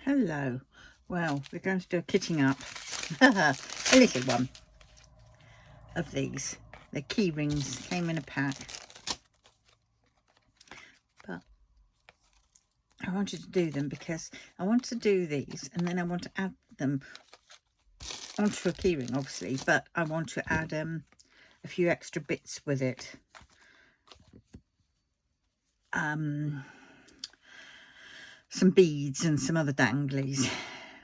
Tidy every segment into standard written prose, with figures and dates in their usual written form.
Hello. Well, we're going to do a kitting up. A little one of these. The key rings came in a pack. But I wanted to do them because I want to do these and then I want to add them onto a key ring, obviously, but I want to add a few extra bits with it. Some beads and some other danglies,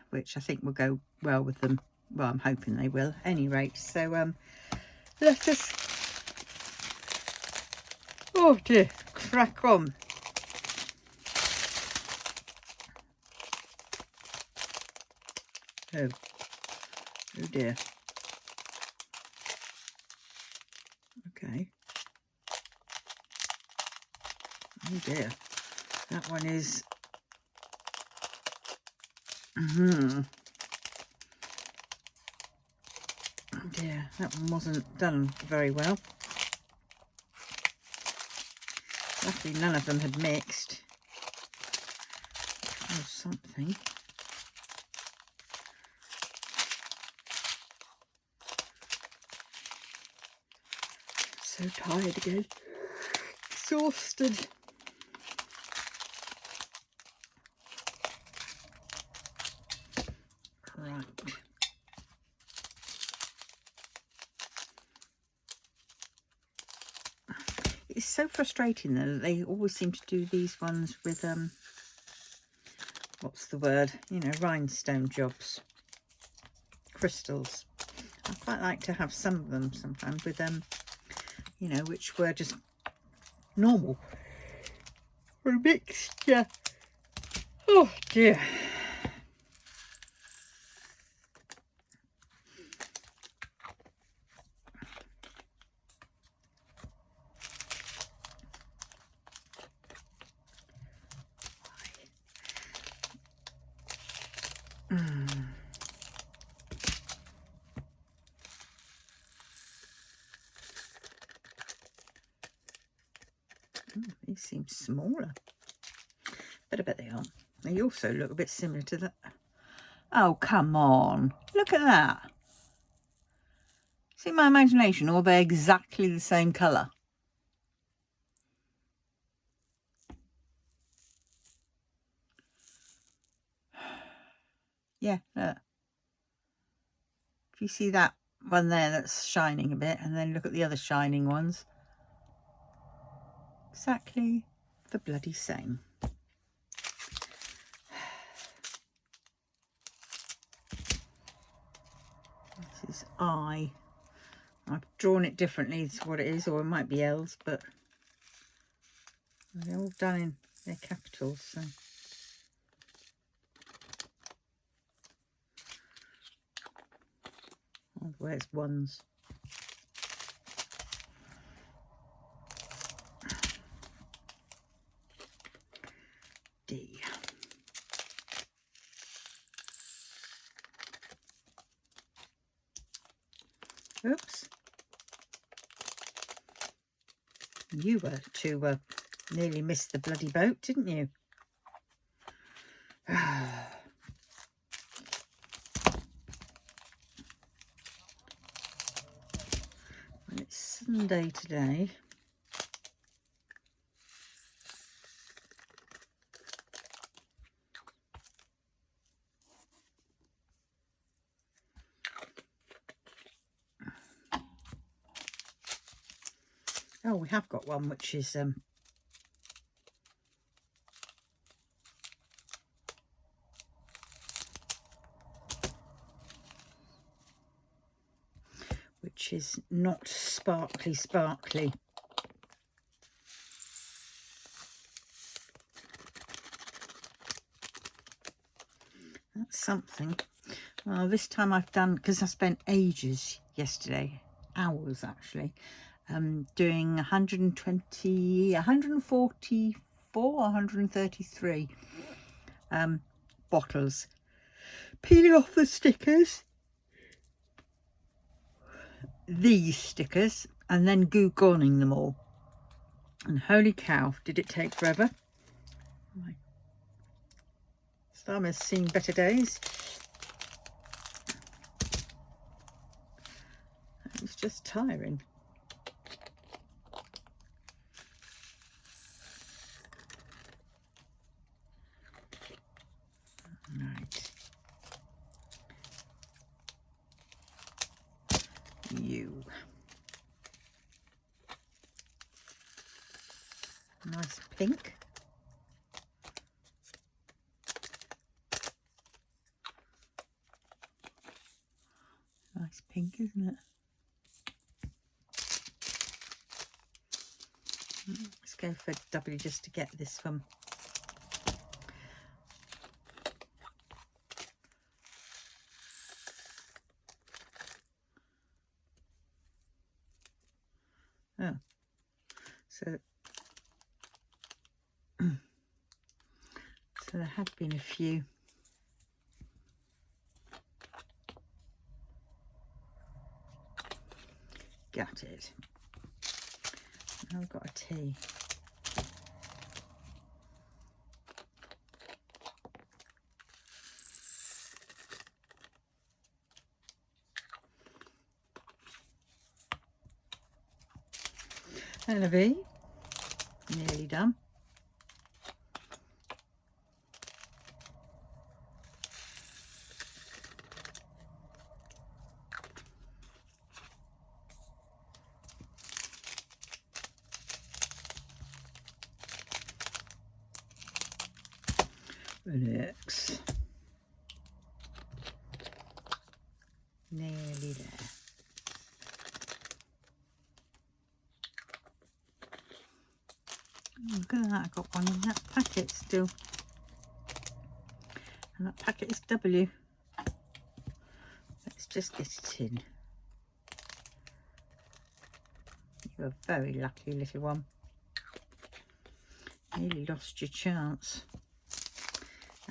which I think will go well with them. Well, I'm hoping they will. At any rate, so let us, oh dear, crack on. Oh dear. Okay. Oh dear. That one is. Oh dear, that one wasn't done very well. Luckily none of them had mixed. Or something. So tired again. Exhausted. Right. It's so frustrating though that they always seem to do these ones with what's the word? You know, rhinestone jobs. Crystals. I quite like to have some of them sometimes with you know, which were just normal. Or a mixture. Oh dear. These seem smaller, but I bet they aren't. They also look a bit similar to that. Oh, come on. Look at that. See my imagination, or they're exactly the same colour. Yeah, look. If you see that one there that's shining a bit, and then look at the other shining ones. Exactly the bloody same. This is I. I've drawn it differently to what it is, or it might be L's, but they're all done in their capitals, so. Oh, where's ones? D. Oops. You were to nearly miss the bloody boat, didn't you? Well, it's Sunday today. Oh, we have got one which is not sparkly. That's something. Well, this time I've done, because I spent ages yesterday, hours actually, doing 120, 144, 133 bottles, peeling off the stickers, these stickers, and then goo-goning them all. And holy cow, did it take forever. My Thumb has seen better days. It's just tiring. Right. You. Nice pink. Nice pink, isn't it? Let's go for W just to get this one. Oh, so there have been a few. Got it. Now I've got a T. And a V. Nearly done. An X. Nearly there. Look at that, I got one in that packet still. And that packet is W. Let's just get it in. You're a very lucky little one. Nearly lost your chance.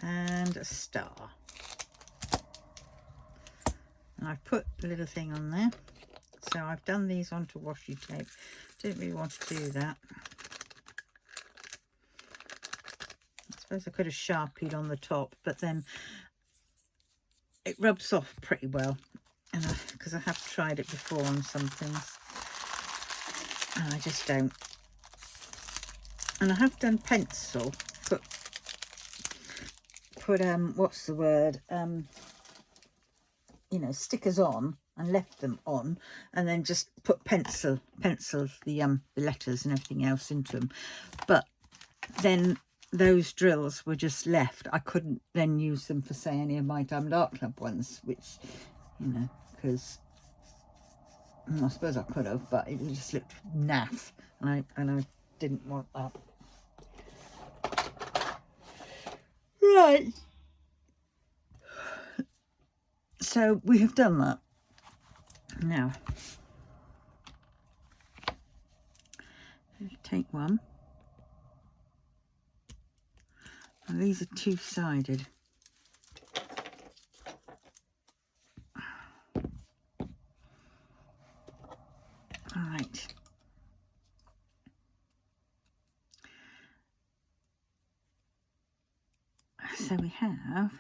And a star. And I've put a little thing on there. So I've done these onto washi tape. Didn't really want to do that. I suppose I could have sharpied on the top, but then it rubs off pretty well. And because I have tried it before on some things. And I just don't. And I have done pencil. Put what's the word? You know, stickers on and left them on, and then just put pencil the letters and everything else into them. But then those drills were just left. I couldn't then use them for, say, any of my Diamond Art Club ones, which, you know, because I suppose I could have, but it just looked naff, and I didn't want that. Right. So we have done that. Now, take one. And these are two-sided. Right. So we have,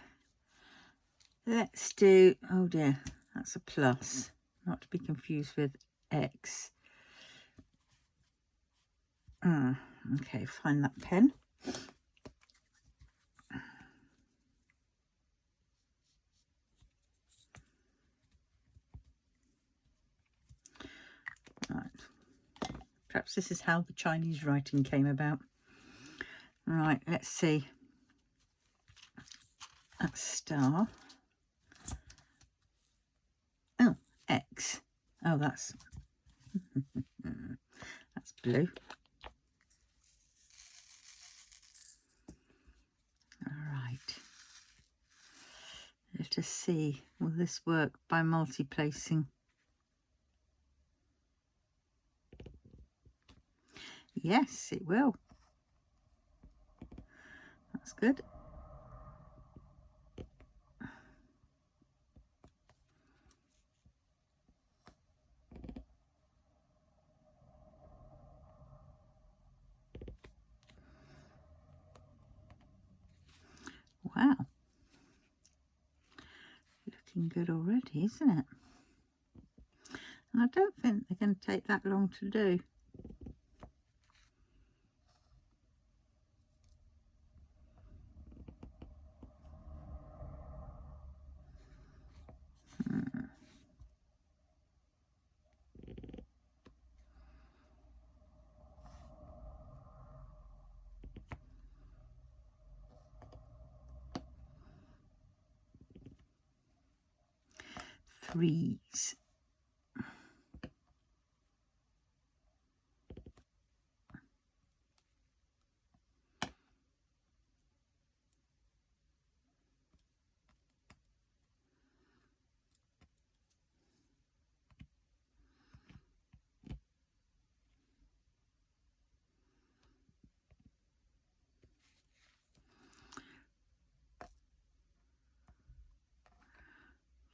let's do, oh dear, that's a plus, not to be confused with X. Okay, find that pen. Right. Perhaps this is how the Chinese writing came about. Right, let's see. That's star. Oh, X. Oh, that's that's blue. All right. Let us see. Will this work by multi-placing? Yes, it will. That's good. Wow, looking good already, isn't it? And I don't think they're going to take that long to do. Threes.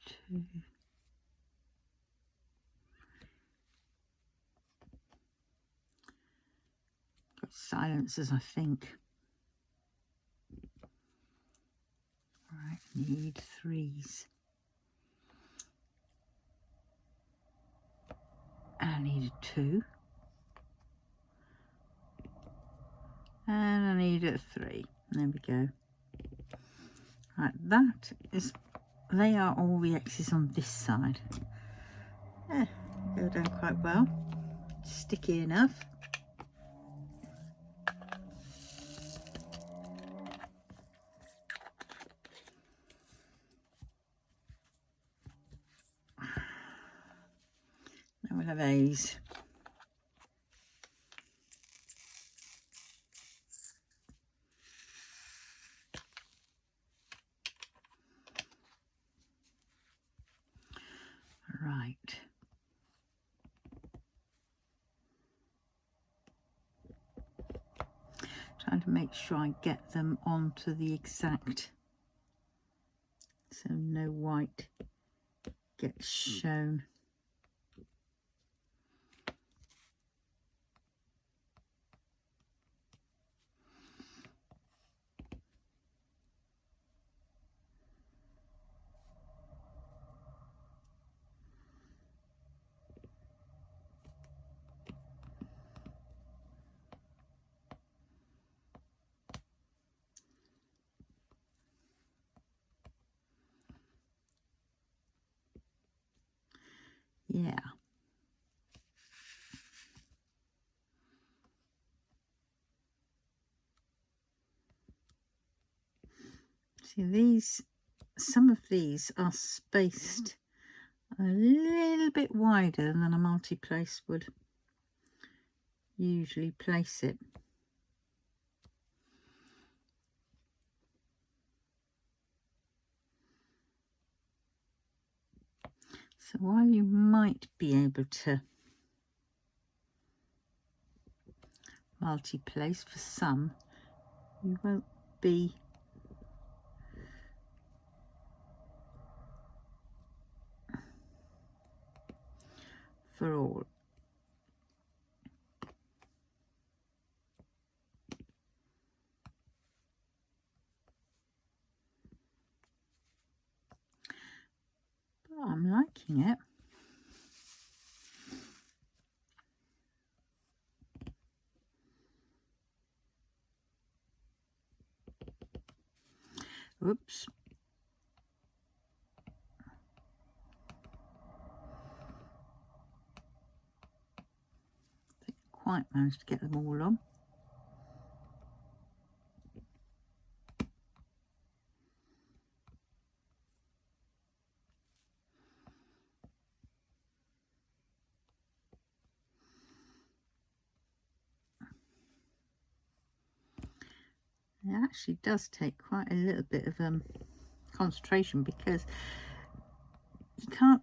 Two. Got silencers, I think. Right, need threes. I need a 2. And I need a 3. There we go. Right, that is, they are all the X's on this side. Yeah, go down quite well. Sticky enough. Now we'll have A's. Right. Trying to make sure I get them onto the exact, so no white gets shown. Yeah. See, these, some of these are spaced a little bit wider than a multi-place would usually place it. So while you might be able to multi-place for some, you won't be for all. But I'm liking it. Oops. Didn't quite managed to get them all on. It actually does take quite a little bit of concentration, because you can't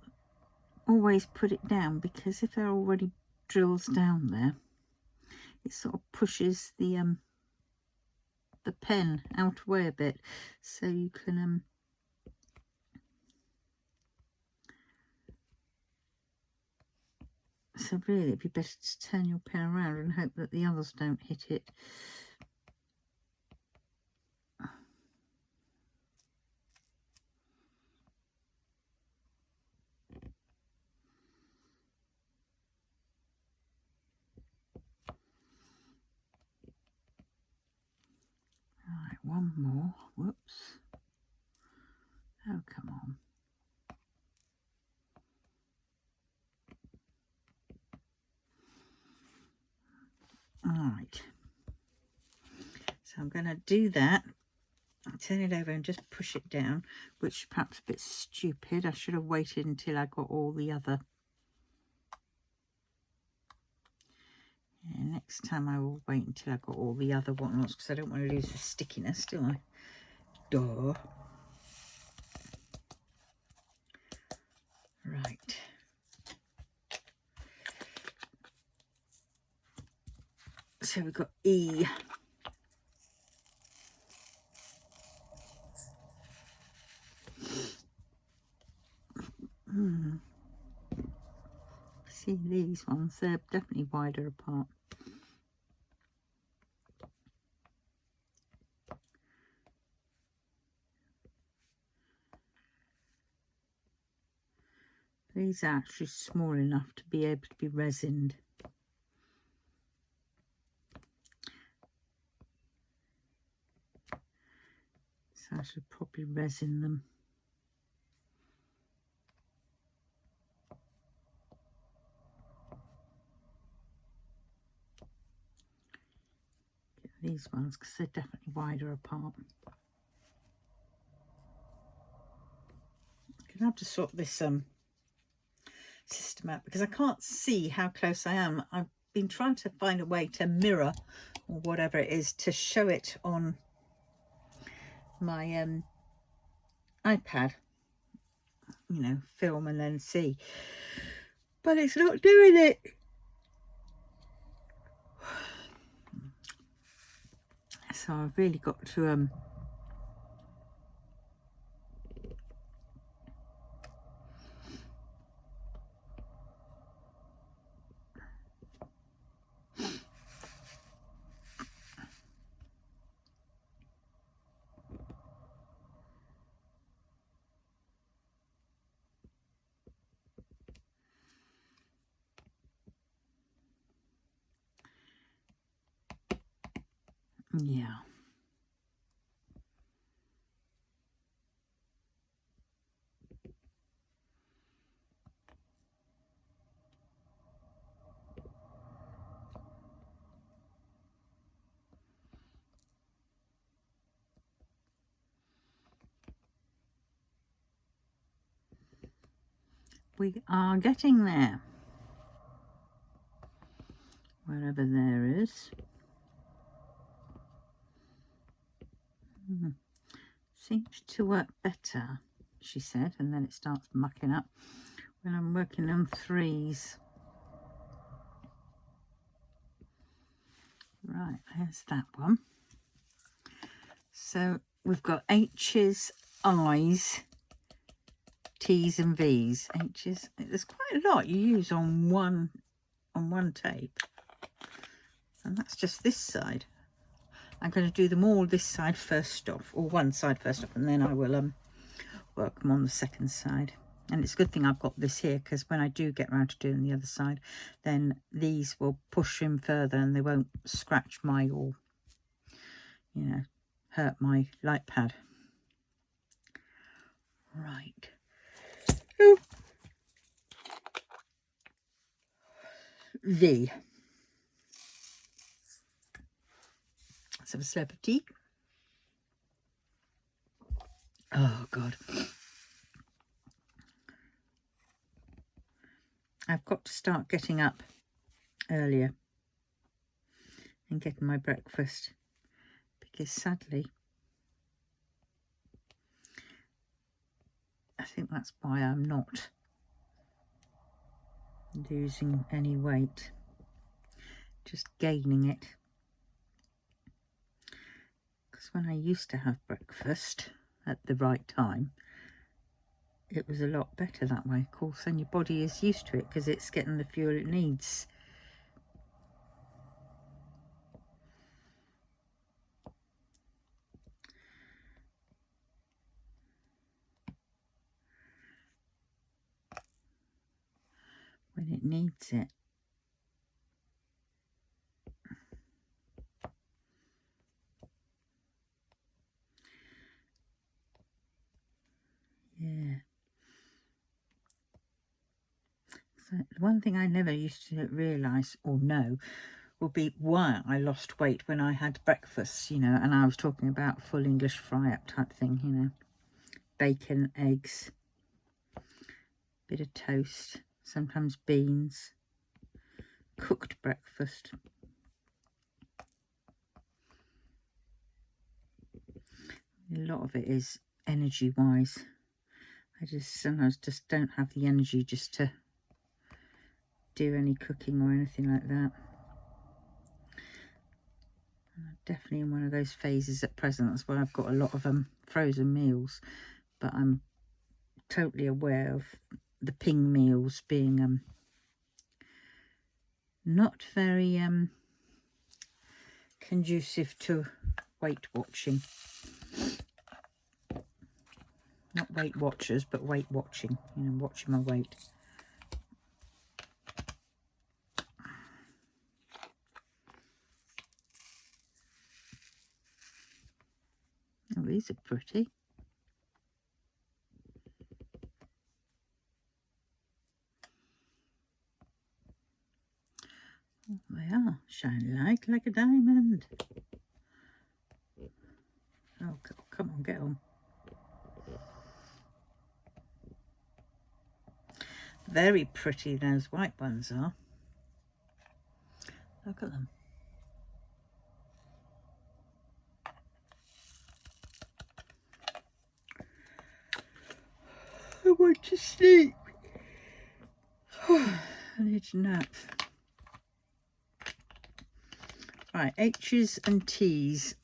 always put it down, because if there are already drills down there, it sort of pushes the pen out away a bit, so you can so really it'd be better to turn your pen around and hope that the others don't hit it. one more. Whoops. Oh, come on. All right. So I'm going to do that. Turn it over and just push it down, which perhaps a bit stupid. I should have waited until I got all the other. Yeah, next time I will wait until I got all the other whatnots, because I don't want to lose the stickiness, do I? Duh. Right. So we've got E. See these ones, they're definitely wider apart. These are actually small enough to be able to be resined. So I should probably resin them. Get these ones because they're definitely wider apart. I'm gonna have to sort this system out because I can't see how close I am. I've been trying to find a way to mirror or whatever it is to show it on my iPad, you know, film and then see, but it's not doing it. So I've really got to yeah. We are getting there. Wherever there is. Seems to work better, she said, and then it starts mucking up when I'm working on threes. Right, there's that one. So we've got H's, I's, T's and V's. H's, there's quite a lot you use on one tape. And that's just this side. I'm going to do them all this side first off, or one side first off, and then I will work them on the second side. And it's a good thing I've got this here, because when I do get around to doing the other side, then these will push in further and they won't scratch my, or, you know, hurt my light pad. Right. Ooh. V. Let's have a slurp of tea. Oh, God. I've got to start getting up earlier and getting my breakfast, because sadly, I think that's why I'm not losing any weight, just gaining it. Because when I used to have breakfast at the right time, it was a lot better that way. Of course, then your body is used to it because it's getting the fuel it needs. When it needs it. Yeah. So one thing I never used to realise or know would be why I lost weight when I had breakfast, you know, and I was talking about full English fry-up type thing, you know. Bacon, eggs, bit of toast, sometimes beans, cooked breakfast. A lot of it is energy-wise. I just sometimes just don't have the energy just to do any cooking or anything like that. I'm definitely in one of those phases at present. That's why I've got a lot of frozen meals, but I'm totally aware of the ping meals being not very conducive to weight watching. Not Weight Watchers, but weight watching, you know, watching my weight. Oh, these are pretty. Oh, they are. Shine like a diamond. Oh, come on, get on. Very pretty those white ones are. Look at them. I want to sleep. I need to nap. Right, H's and T's.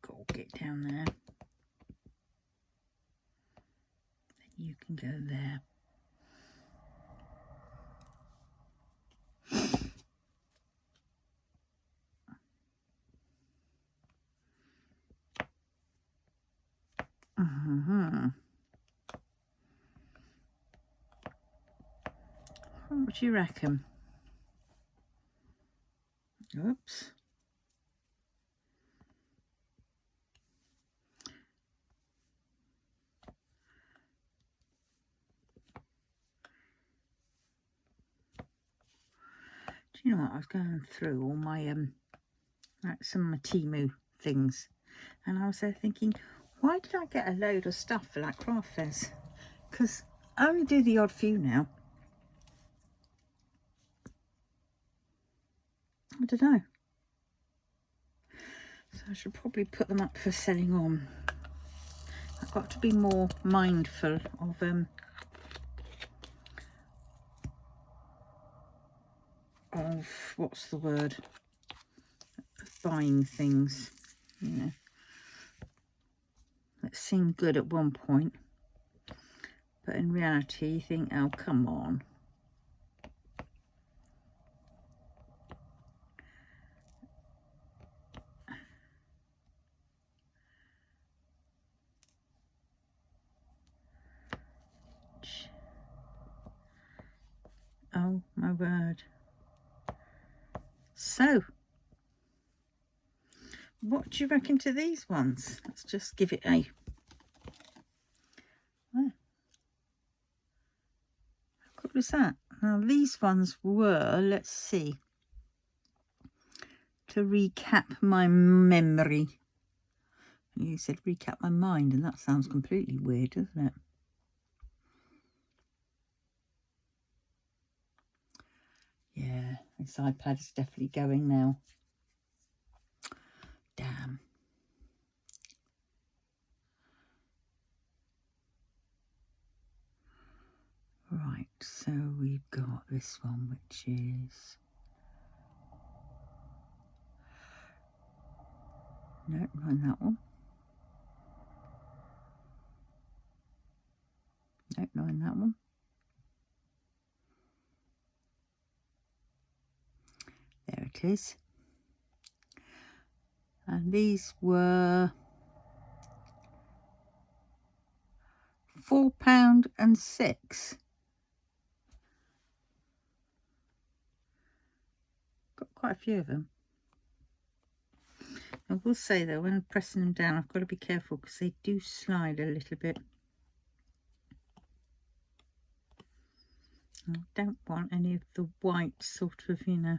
Go get down there. You can go there. What do you reckon? Oops. Do you know what? I was going through all my like some of my Temu things, and I was there thinking, why did I get a load of stuff for like craft fairs? Because I only do the odd few now. I don't know. So I should probably put them up for selling on. I've got to be more mindful of what's the word? Buying things, you know, that seem good at one point, but in reality you think, oh, come on. Oh my word. So what do you reckon to these ones? Let's just give it a how good was that? Now these ones were, let's see, to recap my memory. You said recap my mind, and that sounds completely weird, doesn't it? Yeah, this iPad is definitely going now. Damn. Right, so So we've got this one, which is, no, not in that one. No, not in that one. There it is. And these were £4.06. Got quite a few of them. I will say though, when pressing them down, I've got to be careful because they do slide a little bit. I don't want any of the white sort of, you know.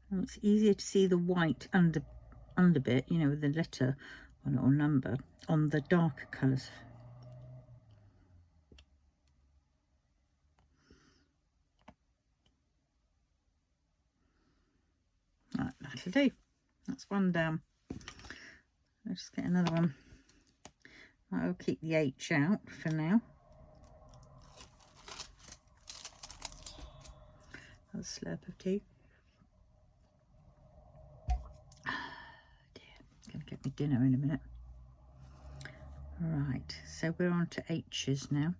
And it's easier to see the white under bit, you know, with the letter on it or number on the darker colours. Right, that'll do. That's one down. Let's just get another one. I'll keep the H out for now. A slurp of tea. Dear, gonna get me dinner in a minute. Right, so we're on to H's now.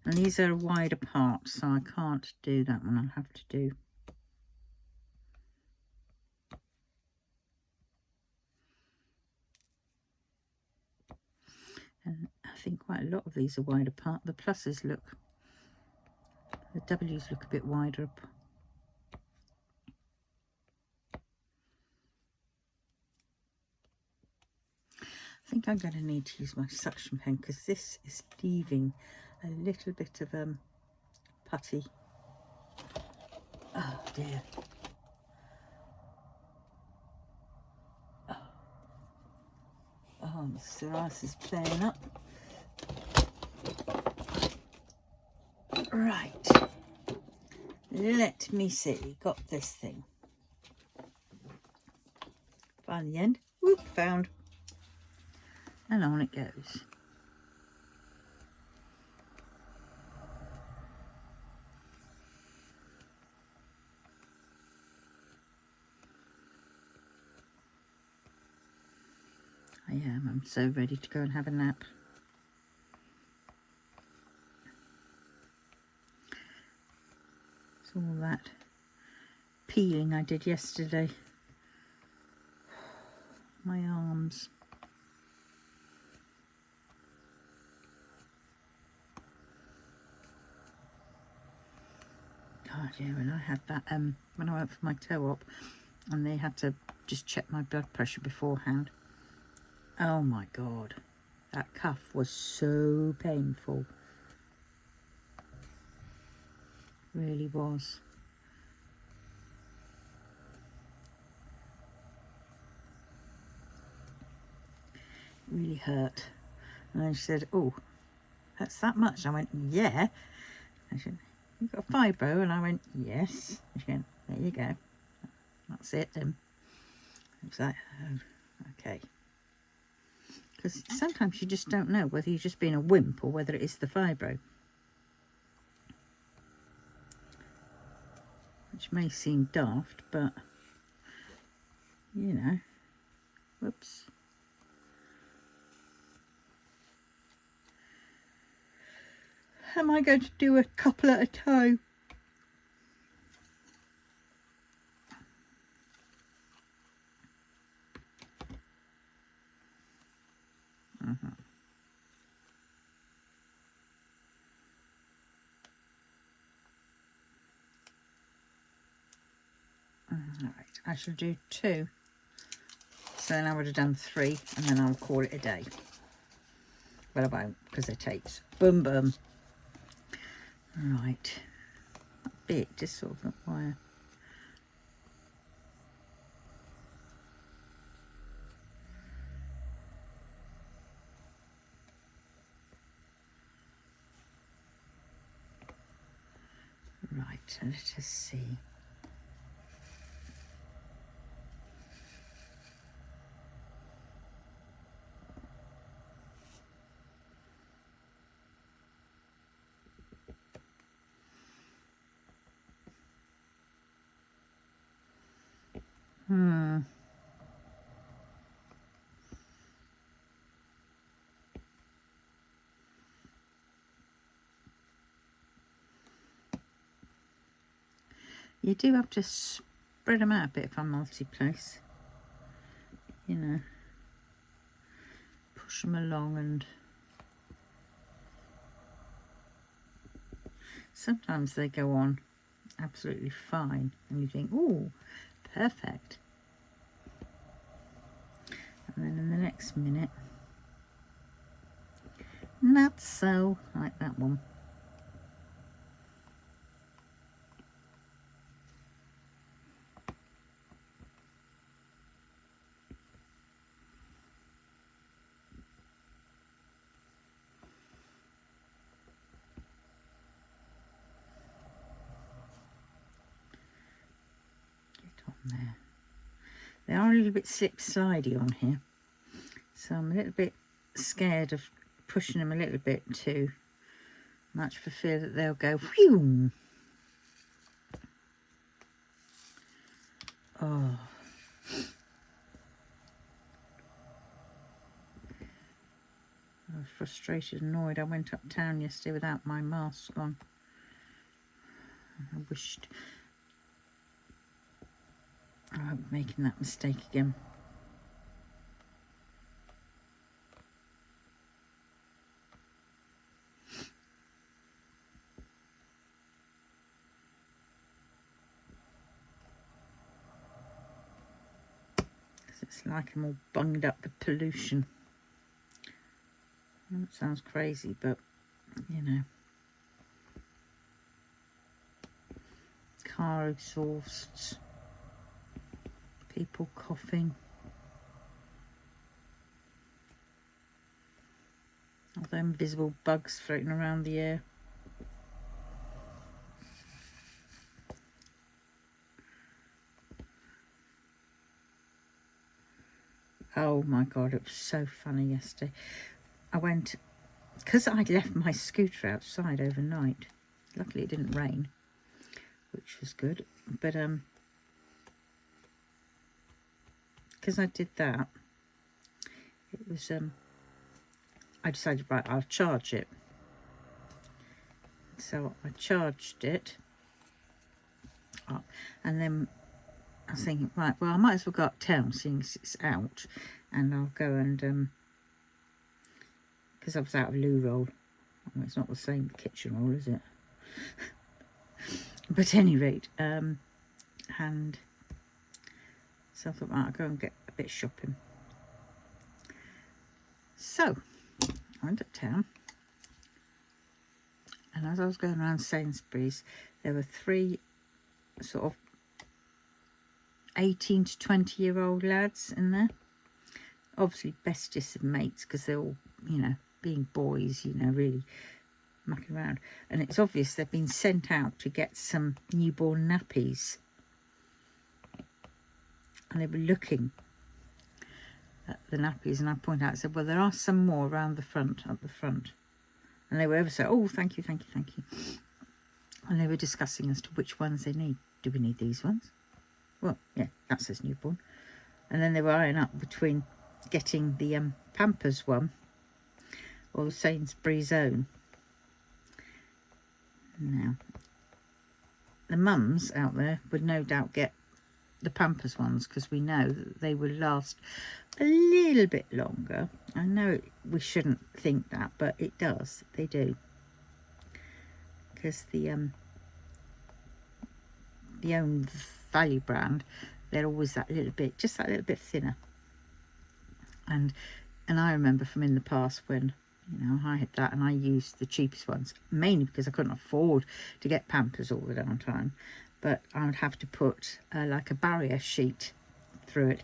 And these are wide apart, so I can't do that one. I'll have to do. And I think quite a lot of these are wide apart. The pluses look, the W's look a bit wider up. I think I'm going to need to use my suction pen because this is leaving a little bit of putty. Oh dear. Oh, Mr. Rice is playing up. Right. Let me see. Got this thing. Find the end. Whoop, found. And on it goes. I am. I'm so ready to go and have a nap. It's all that peeling I did yesterday. My arms. God, yeah, when I had that, when I went for my toe op and they had to just check my blood pressure beforehand. Oh my God, that cuff was so painful. Really was. Really hurt. And then she said, oh, that's that much. I went, yeah. And she said, you've got a fibro? And I went, yes. And she went, there you go. That's it then. It was like, oh, okay. Because sometimes you just don't know whether you're just being a wimp or whether it is the fibro. Which may seem daft, but, you know, whoops. Am I going to do a couple at a time? Alright, I shall do 2. So then I would have done 3 and then I'll call it a day. But I won't because they're tapes. Boom, boom. Right. That bit just sort of wire. Right, let us see. You do have to spread them out a bit if I multi-place. You know, push them along, and sometimes they go on absolutely fine and you think, oh, perfect. And then in the next minute, not so, like that one. There. They are a little bit slip-slidey on here, so I'm a little bit scared of pushing them a little bit too much for fear that they'll go whew. Oh. I was frustrated and annoyed. I went uptown yesterday without my mask on. I wished I wasn't making that mistake again. It's like I'm all bunged up with pollution. It sounds crazy, but you know, car exhausts, people coughing, all the invisible bugs floating around the air. Oh my God, it was so funny yesterday. I went, because I'd left my scooter outside overnight. Luckily it didn't rain, which was good. But because I did that, it was I decided, right, I'll charge it. So I charged it up, and then I was thinking, right, well, I might as well go uptown seeing as it's out, and I'll go and because I was out of loo roll. Well, it's not the same kitchen roll, is it? But at any rate, and so I thought, right, I'll go and get a bit shopping. So I went uptown, and as I was going around Sainsbury's, there were 3 sort of 18 to 20-year-old lads in there. Obviously bestest of mates, because they're all, you know, being boys, you know, really mucking around. And it's obvious they've been sent out to get some newborn nappies. And they were looking at the nappies, and I pointed out, I said, well, there are some more around the front, up the front. And they were ever so, oh, thank you, thank you, thank you. And they were discussing as to which ones they need. Do we need these ones? Well, yeah, that says newborn. And then they were eyeing up between getting the Pampers one or the Sainsbury's own. Now, the mums out there would no doubt get the Pampers ones, because we know that they will last a little bit longer. I know we shouldn't think that, but it does. They do, because the own value brand, they're always that little bit, just that little bit thinner. And I remember from in the past when, you know, I had that and I used the cheapest ones, mainly because I couldn't afford to get Pampers all the damn time. But I would have to put like a barrier sheet through it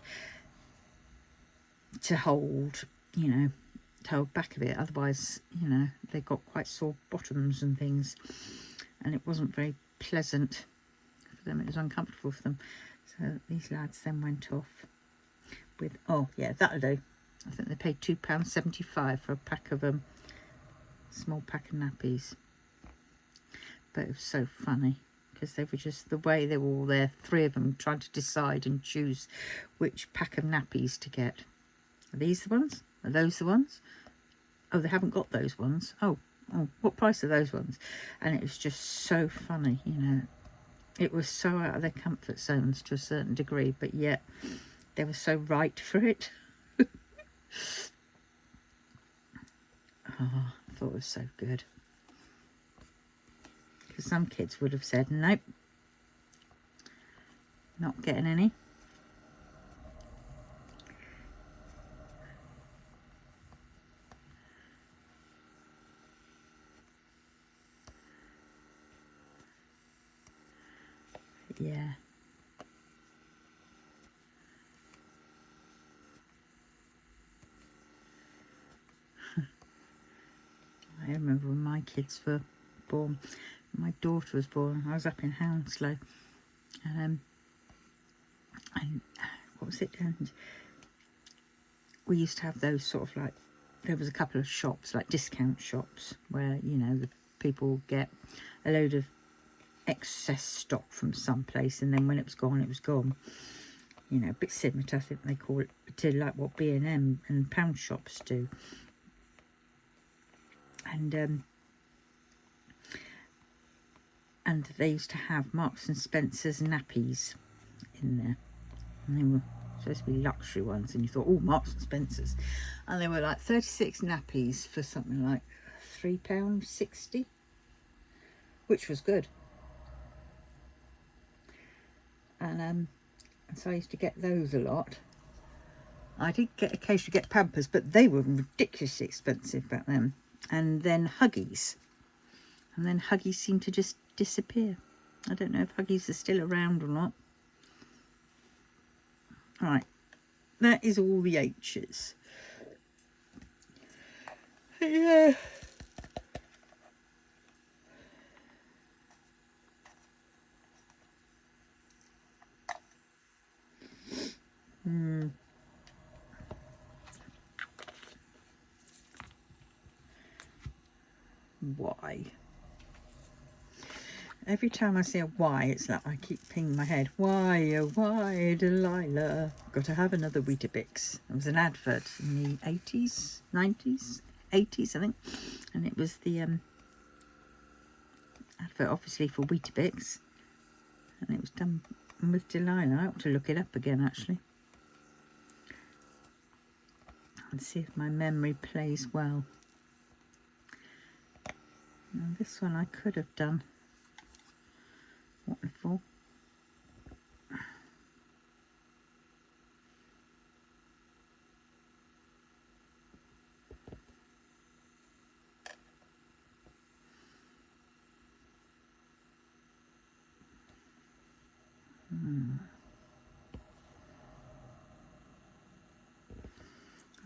to hold, you know, to hold back a bit. Otherwise, you know, they got quite sore bottoms and things, and it wasn't very pleasant for them. It was uncomfortable for them. So these lads then went off with, oh yeah, that'll do. I think they paid £2.75 for a pack of small pack of nappies. But it was so funny, because they were just the way they were all there, 3 of them trying to decide and choose which pack of nappies to get. Are these the ones? Are those the ones? Oh, they haven't got those ones. Oh, what price are those ones? And it was just so funny, you know. It was so out of their comfort zones to a certain degree, but yet they were so right for it. Oh, I thought it was so good. Because some kids would have said, nope, not getting any. Yeah. I remember when my kids were born. My daughter was born. I was up in Hounslow. And what was it? And we used to have those sort of like, there was a couple of shops, like discount shops, where, you know, the people get a load of excess stock from some place, and then when it was gone, it was gone. You know, a bit similar to, I think they call it, to like what B&M and pound shops do. And they used to have Marks and Spencer's nappies in there, and they were supposed to be luxury ones, and you thought, oh, Marks and Spencer's, and they were like 36 nappies for something like £3.60, which was good. And so I used to get those a lot. I did occasionally get Pampers, but they were ridiculously expensive back then. And then Huggies, and then Huggies seemed to just disappear. I don't know if Huggies are still around or not. Right, that is all the H's. Yeah. Why? Every time I see a why, it's like I keep pinging my head. Why, oh why, Delilah? Got to have another Weetabix. There was an advert in the 80s, 90s, 80s, I think. And it was the advert, obviously, for Weetabix. And it was done with Delilah. I ought to look it up again, actually. And see if my memory plays well. Now, this one I could have done. Wonderful.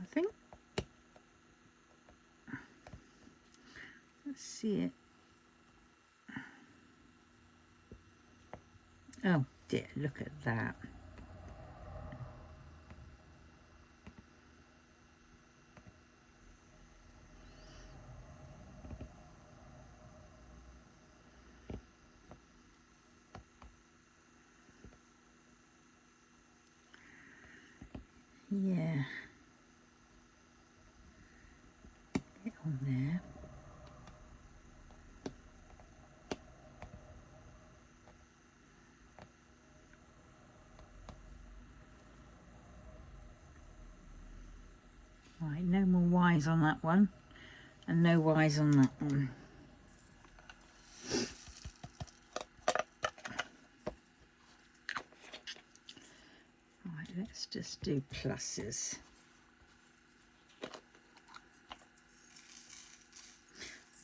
I think. Let's see it. Oh dear, look at that. Yeah. Get on there. Right, no more Y's on that one. And no Y's on that one. Right, let's just do pluses.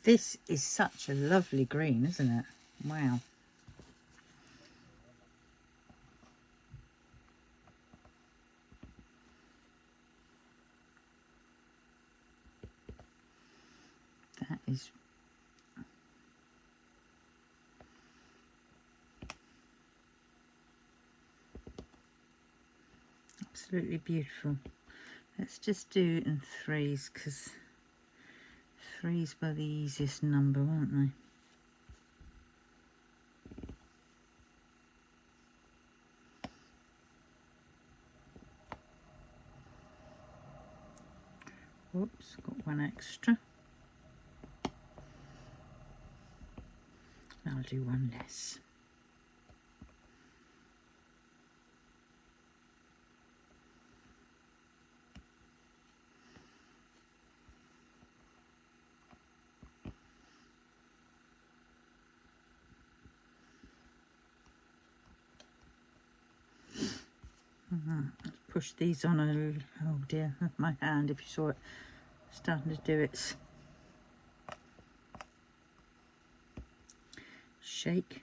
This is such a lovely green, isn't it? Wow. That is absolutely beautiful. Let's just do it in threes, because threes were the easiest number, weren't they? Whoops, got one extra. I'll do one less. Let's push these on a little. Oh dear, my hand, if you saw it, starting to do its shake.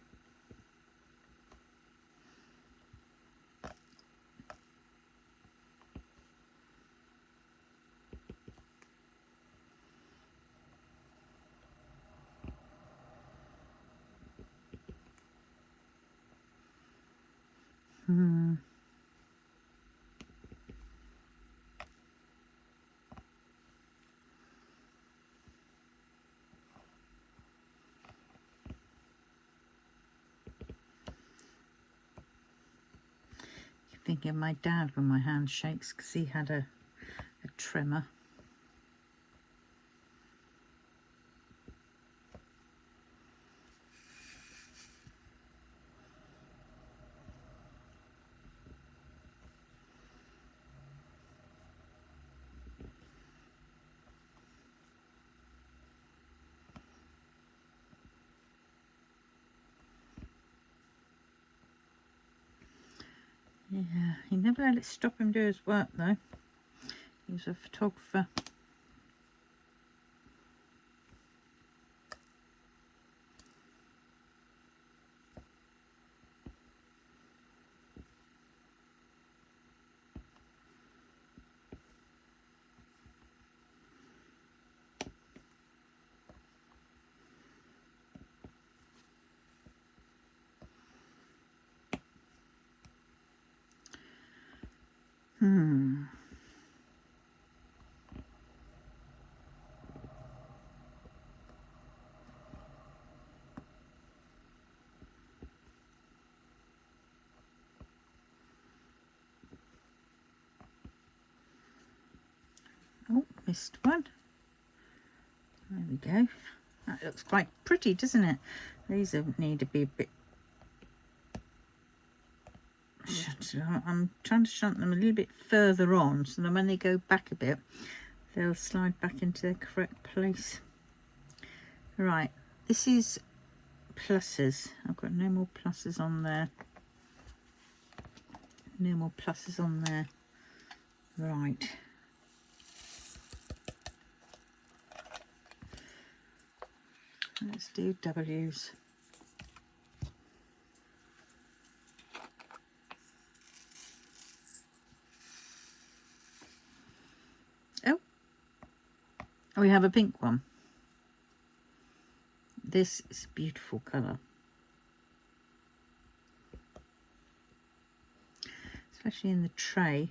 Thinking of my dad when my hand shakes, because he had a tremor. Yeah, he never let it stop him do his work though. He was a photographer. Oh, missed one. There we go. That looks quite pretty, doesn't it? These need to be a bit shunted. I'm trying to shunt them a little bit further on, so that when they go back a bit, they'll slide back into their correct place. Right, this is pluses. I've got no more pluses on there. No more pluses on there. Right. Let's do W's. Oh, we have a pink one. This is a beautiful colour. Especially in the tray.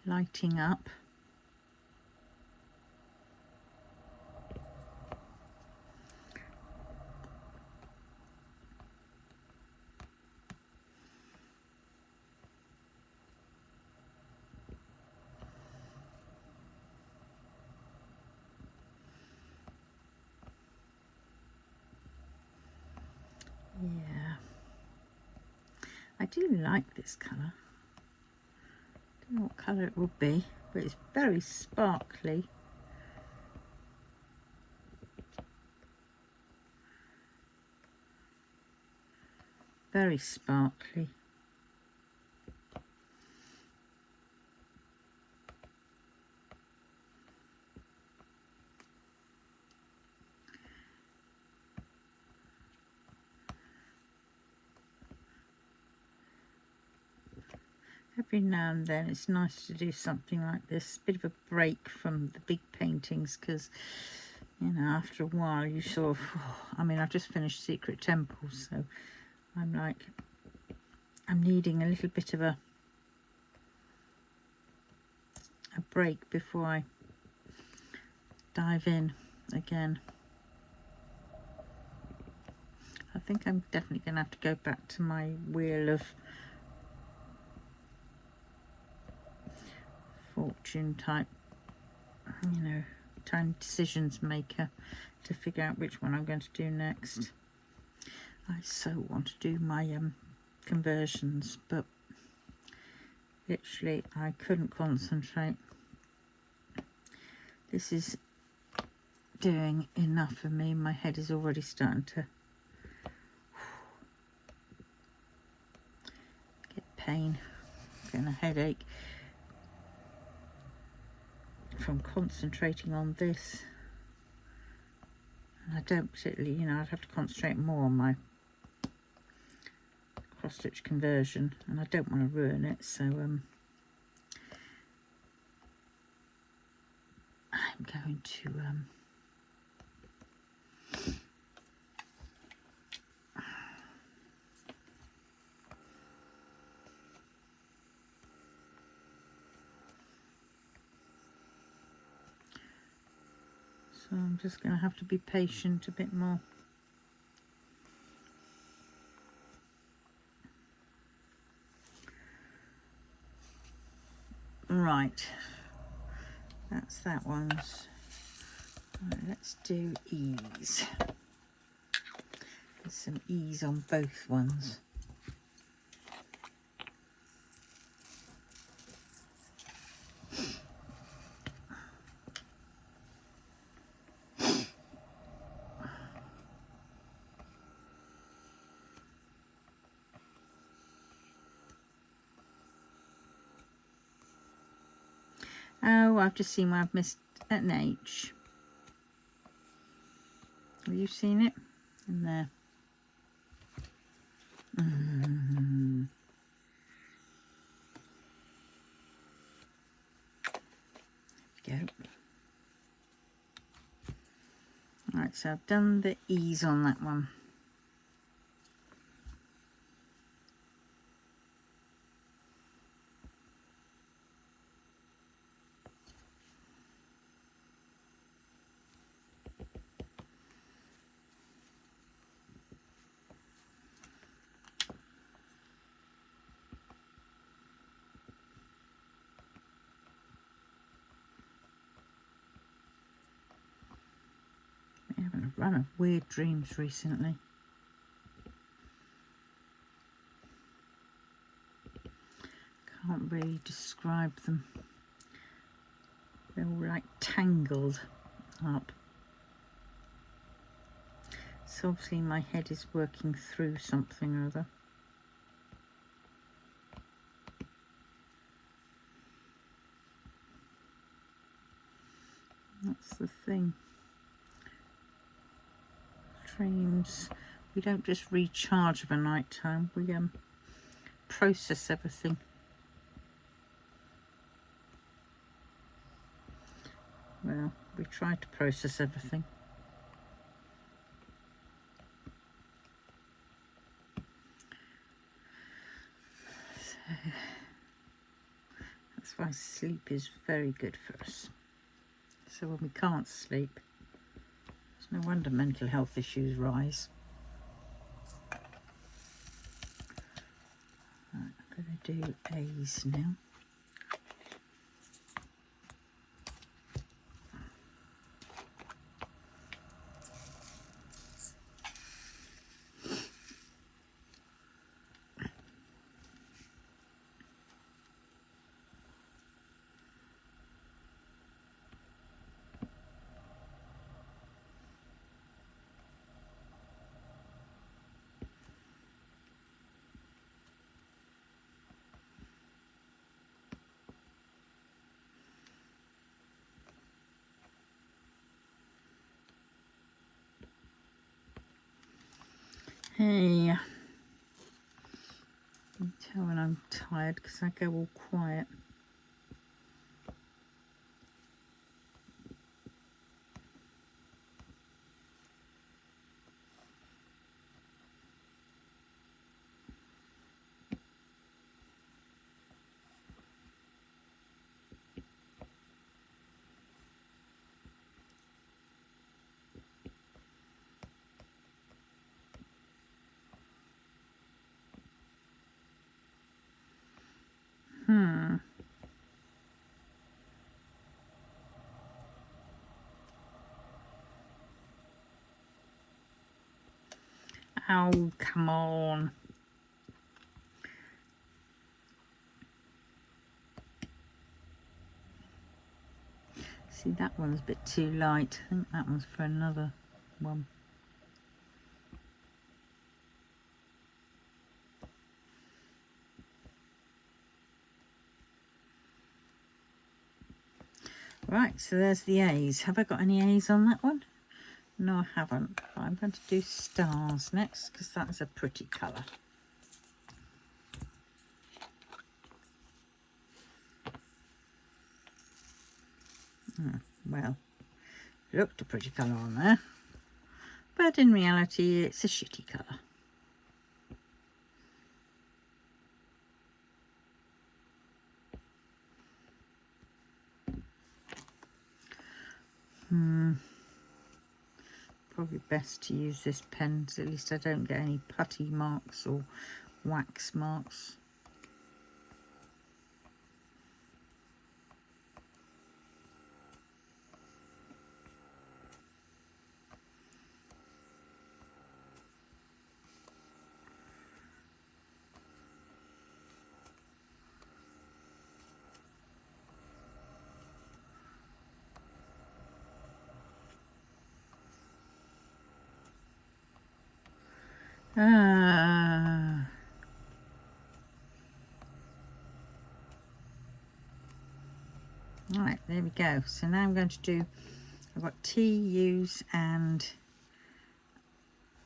Lighting up. Yeah, I do like this colour. Don't know what colour it will be, but it's very sparkly. Very sparkly. Every now and then it's nice to do something like this, a bit of a break from the big paintings, because you know, after a while you sort of, I mean, I've just finished Secret Temples, so I'm like, I'm needing a little bit of a break before I dive in again. I think I'm definitely going to have to go back to my wheel of fortune type, you know, time decisions maker to figure out which one I'm going to do next. I so want to do my conversions, but literally I couldn't concentrate. This is doing enough for me. My head is already starting to get pain, getting a headache from concentrating on this. And I don't particularly, you know, I'd have to concentrate more on my cross-stitch conversion, and I don't want to ruin it, so I'm going to so I'm just going to have to be patient a bit more. Right, that's that one's. Right, let's do ease. There's some ease on both ones. Oh, I've just seen where I've missed an H. Have you seen it? In there. There we go. Right, so I've done the ease on that one. I'm having a run of weird dreams recently. Can't really describe them. They're all like tangled up. So obviously my head is working through something or other. That's the thing. Dreams, we don't just recharge of a night time, we process everything. Well, we try to process everything. So that's why sleep is very good for us. So when we can't sleep, it's no wonder mental health issues rise. Right, I'm going to do A's now. Hey, you can tell when I'm tired because I go all quiet. Oh, come on. See, that one's a bit too light. I think that one's for another one. Right, so there's the A's. Have I got any A's on that one? No, I haven't. I'm going to do stars next because that's a pretty colour. Well, looked a pretty colour on there, but in reality it's a shitty colour. Probably best to use this pen, because at least I don't get any putty marks or wax marks. Right, there we go. So now I'm going to do, I've got T, U's and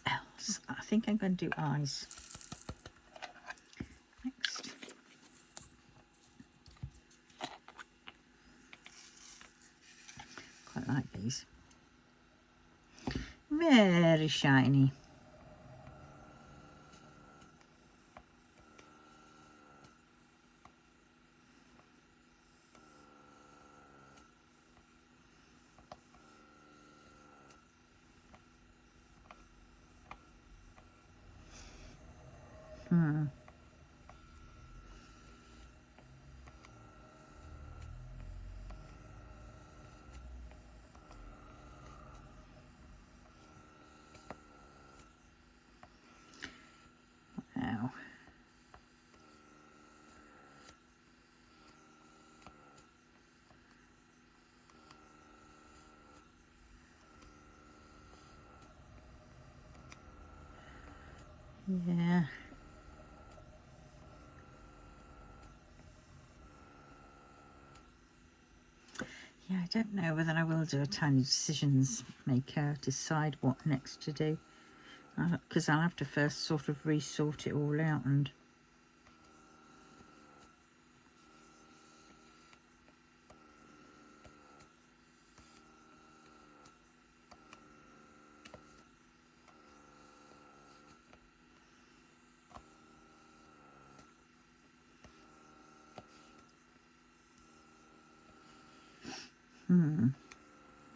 L's. I think I'm going to do I's next. Quite like these. Very shiny. Now, yeah. Yeah, I don't know whether I will do a tiny decisions maker, decide what next to do. Because I'll have to first sort of resort it all out and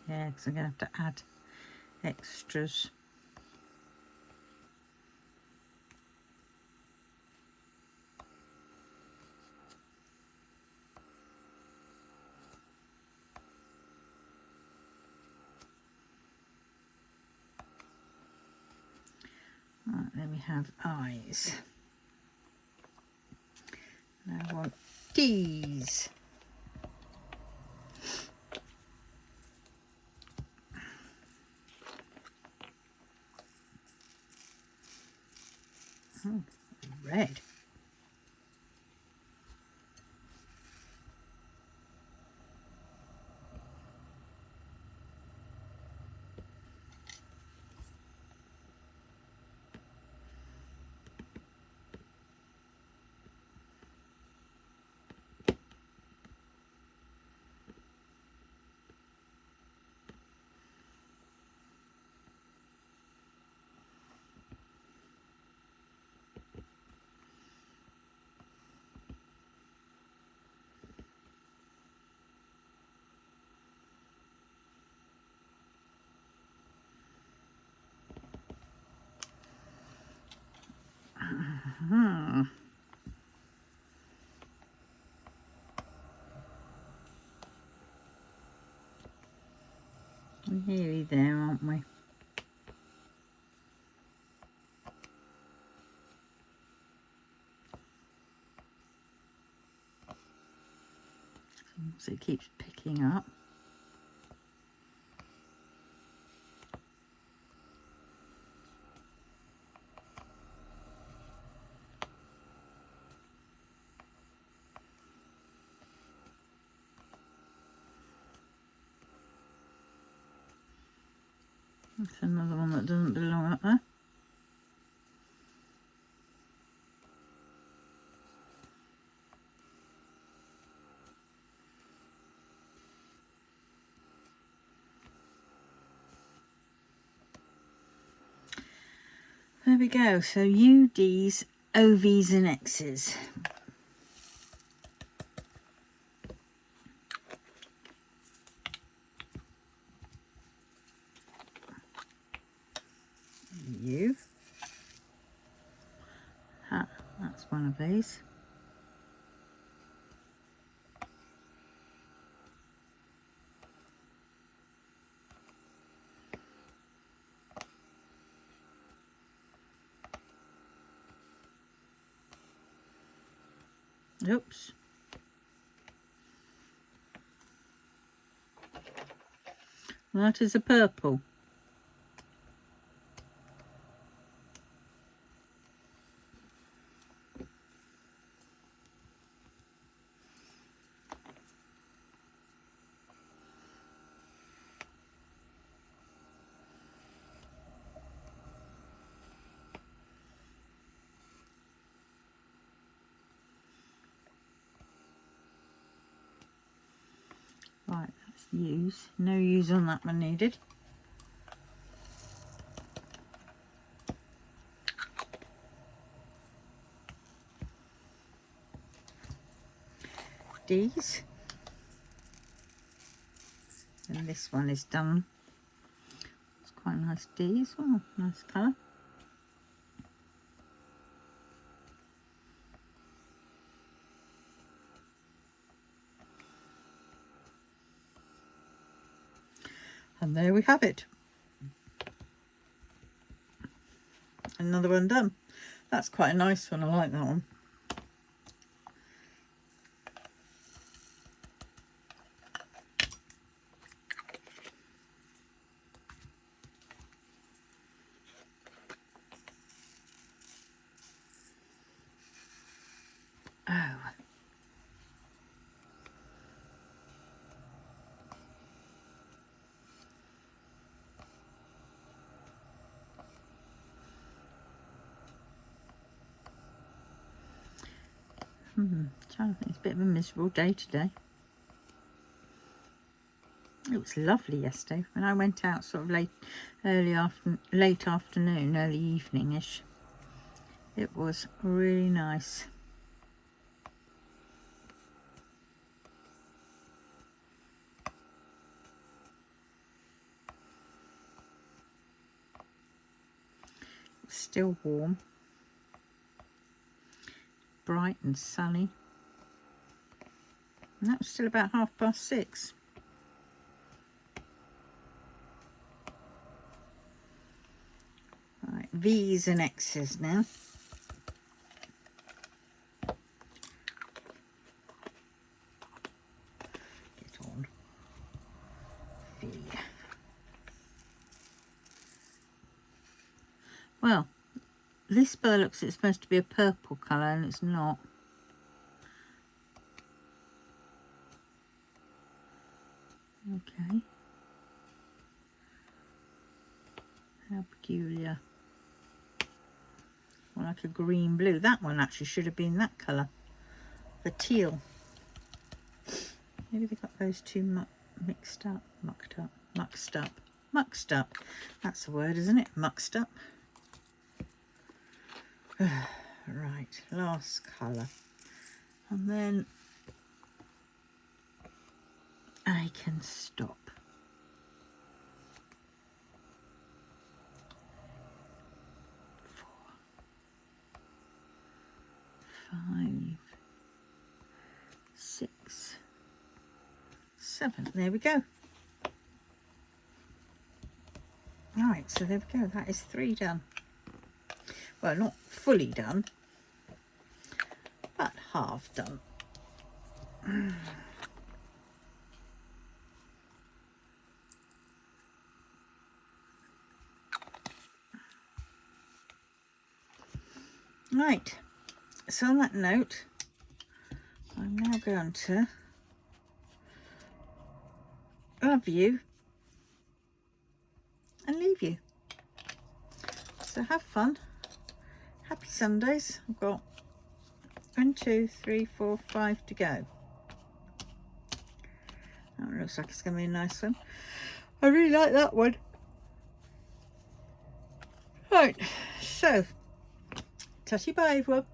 yeah, because I'm going to have to add extras. Right, then we have I's. Now I want D's. Oh, red. We're nearly there, aren't we? So it keeps picking up. That's another one that doesn't belong up there. There we go. So U, D's, O, V's and X's. U. Ha, that's one of these. Oops. That is a purple. Right, that's U's. No U's on that one needed. D's. And this one is done. It's quite a nice D as well. Nice colour. And there we have it. Another one done. That's quite a nice one. I like that one. Oh. Trying to think, it's a bit of a miserable day today. It was lovely yesterday when I went out sort of late afternoon, early evening-ish. It was really nice. It's still warm, bright and sunny. And that was still about 6:30. Right, V's and X's now. Get on. V. Well, this bird looks it's supposed to be a purple colour and it's not. Okay. How peculiar. Well, like a green blue. That one actually should have been that colour. The teal. Maybe they got those two muxed up. That's the word, isn't it? Muxed up. Right, last colour. And then I can stop. 4, 5, 6, 7. There we go. Right, so there we go. That is 3 done. Well, not fully done, but half done. Right, so on that note, I'm now going to love you and leave you. So have fun. Happy Sundays. I've got 1, 2, 3, 4, 5 to go. That one looks like it's going to be a nice one. I really like that one. Right, so tatty bye everyone.